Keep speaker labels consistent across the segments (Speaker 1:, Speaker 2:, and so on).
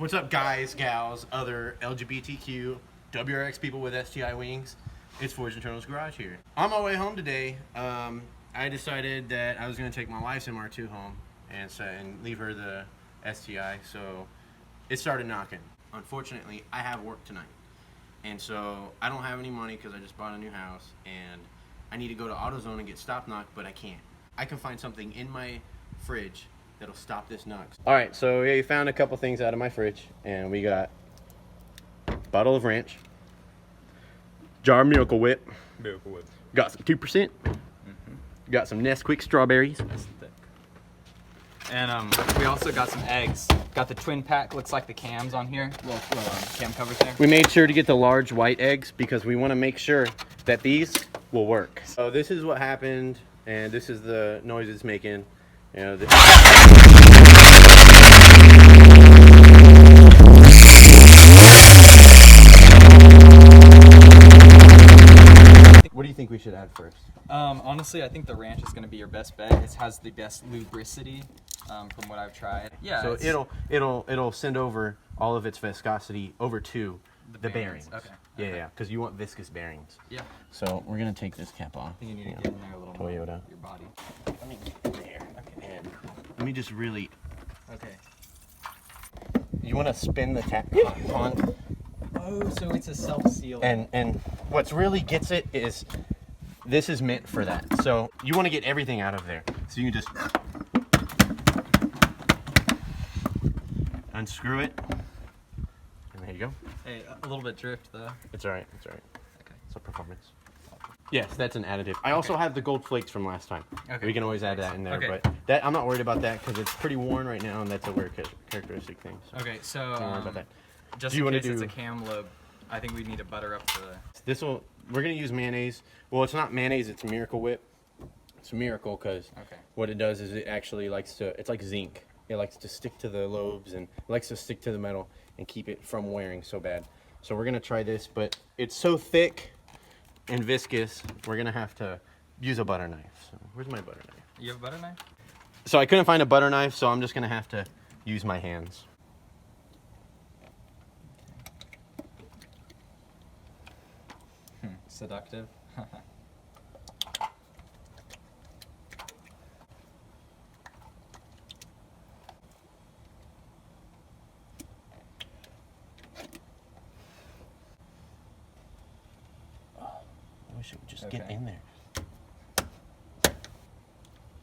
Speaker 1: What's up, guys, gals, other LGBTQ, WRX people with STI wings? It's Forged Internals Garage here. On my way home today, I decided that I was going to take my wife's MR2 home and leave her the STI, so it started knocking. Unfortunately, I have work tonight, and so I don't have any money because I just bought a new house, and I need to go to AutoZone and get stop knock, but I can't. I can find something in my fridge that'll stop this knock. All right, so we found a couple things out of my fridge, and we got a bottle of ranch, jar of Miracle Whip, got some 2%, got some Nesquik strawberries.
Speaker 2: That's thick. And we also got some eggs. Got the twin pack, looks like the cams on here, little cam covers there.
Speaker 1: We made sure to get the large white eggs because we want to make sure that these will work. So this is what happened, and this is the noise it's making. You know, what do you think we should add first?
Speaker 2: Honestly, I think the ranch is going to be your best bet. It has the best lubricity from what I've tried. Yeah.
Speaker 1: So it'll send over all of its viscosity over to the bearings.
Speaker 2: Okay.
Speaker 1: Yeah, because you want viscous bearings.
Speaker 2: Yeah.
Speaker 1: So we're gonna take this cap off.
Speaker 2: I think you need to get in there a little more.
Speaker 1: Toyota.
Speaker 2: Your body.
Speaker 1: Let me get there. Okay. And let me just really.
Speaker 2: Okay.
Speaker 1: You want to spin the tap on.
Speaker 2: Oh, so it's a self-seal.
Speaker 1: And what's really gets it is this is meant for that. So you want to get everything out of there. So you can just unscrew it. And there you go.
Speaker 2: Hey, a little bit drift though.
Speaker 1: It's all right. It's all right.
Speaker 2: Okay.
Speaker 1: It's a performance. Yes, that's an additive. I also have the gold flakes from last time.
Speaker 2: Okay.
Speaker 1: We can always add that in there,
Speaker 2: Okay.
Speaker 1: but that I'm not worried about that because it's pretty worn right now, and that's a weird characteristic thing. So
Speaker 2: Okay, so
Speaker 1: don't worry about that.
Speaker 2: just
Speaker 1: Do you
Speaker 2: in
Speaker 1: wanna
Speaker 2: case it's
Speaker 1: do-
Speaker 2: a cam lobe, I think we need to butter up the.
Speaker 1: We're gonna use mayonnaise. Well, it's not mayonnaise. It's Miracle Whip. It's a miracle because
Speaker 2: Okay.
Speaker 1: what it does is it actually likes to. It's like zinc. It likes to stick to the lobes and it likes to stick to the metal and keep it from wearing so bad. So we're gonna try this, but it's so thick and viscous. We're gonna have to use a butter knife. So where's my butter knife?
Speaker 2: You have a butter knife?
Speaker 1: So I couldn't find a butter knife, so I'm just gonna have to use my hands.
Speaker 2: Seductive.
Speaker 1: I wish it would just get
Speaker 2: Okay.
Speaker 1: in there.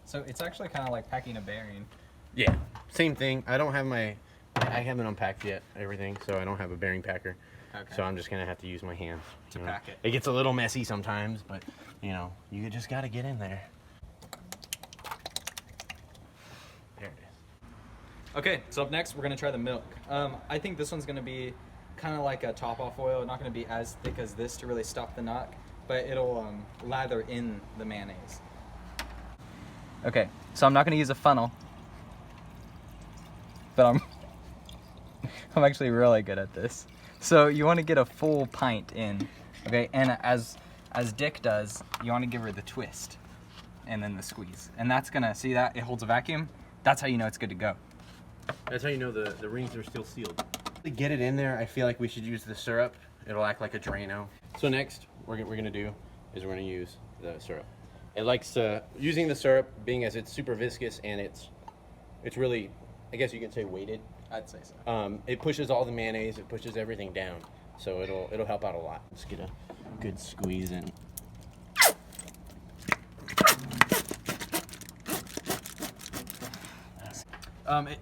Speaker 2: So it's actually kind of like packing a bearing.
Speaker 1: Yeah, same thing. I haven't unpacked yet everything, so I don't have a bearing packer.
Speaker 2: Okay.
Speaker 1: So I'm just gonna have to use my hands
Speaker 2: To
Speaker 1: you know.
Speaker 2: pack it.
Speaker 1: It gets a little messy sometimes, but you know, you just gotta get in there. There it is.
Speaker 2: Okay, so up next we're gonna try the milk. I think this one's gonna be kind of like a top-off oil, not gonna be as thick as this to really stop the knock, but it'll lather in the mayonnaise. Okay, so I'm not gonna use a funnel, but I'm actually really good at this. So you want to get a full pint in, okay? And as Dick does, you want to give her the twist, and then the squeeze, and that's gonna see that it holds a vacuum. That's how you know it's good to go.
Speaker 1: That's how you know the rings are still sealed. To get it in there, I feel like we should use the syrup. It'll act like a Drano. So next, we're gonna do is we're gonna use the syrup. It likes to using the syrup, being as it's super viscous and it's really, I guess you can say weighted.
Speaker 2: I'd say so.
Speaker 1: It pushes all the mayonnaise. It pushes everything down, so it'll help out a lot. Let's get a good squeeze in.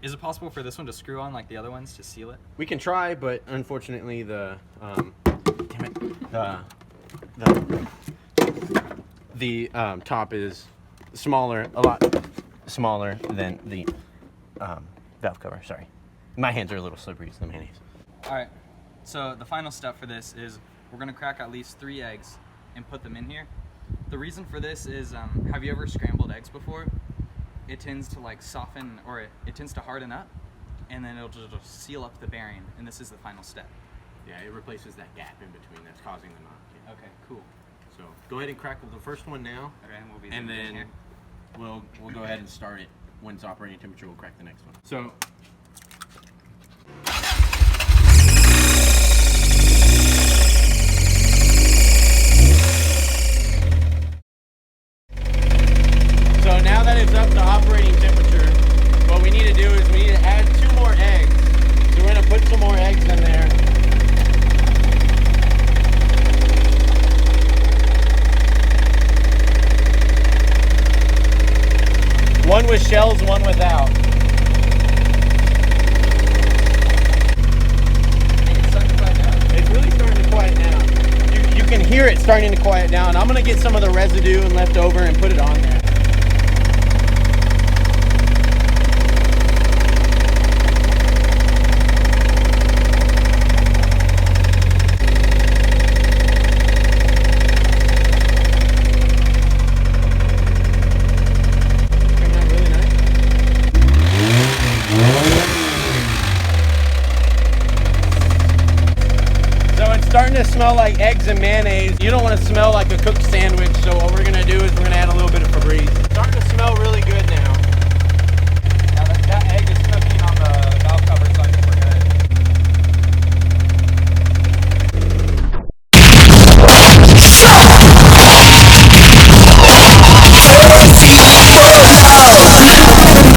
Speaker 2: Is it possible for this one to screw on like the other ones to seal it?
Speaker 1: We can try, but unfortunately the top is smaller, a lot smaller than the valve cover. Sorry, my hands are a little slippery to the mayonnaise.
Speaker 2: All right, so the final step for this is we're gonna crack at least 3 eggs and put them in here. The reason for this is, have you ever scrambled eggs before? It tends to like soften, or it tends to harden up, and then it'll just seal up the bearing, and this is the final step.
Speaker 1: Yeah, it replaces that gap in between that's causing the knock. Yeah.
Speaker 2: Okay, cool.
Speaker 1: So go ahead and crack the first one now,
Speaker 2: Okay, and we'll be
Speaker 1: and
Speaker 2: doing it
Speaker 1: then
Speaker 2: here.
Speaker 1: we'll go ahead and start it. When it's operating temperature, we'll crack the next one. So starting to quiet down. I'm gonna get some of the residue and leftover and put it on there. Coming out really nice. So it's starting to smell like eggs and mayonnaise. You don't want to smell like a cooked sandwich, so what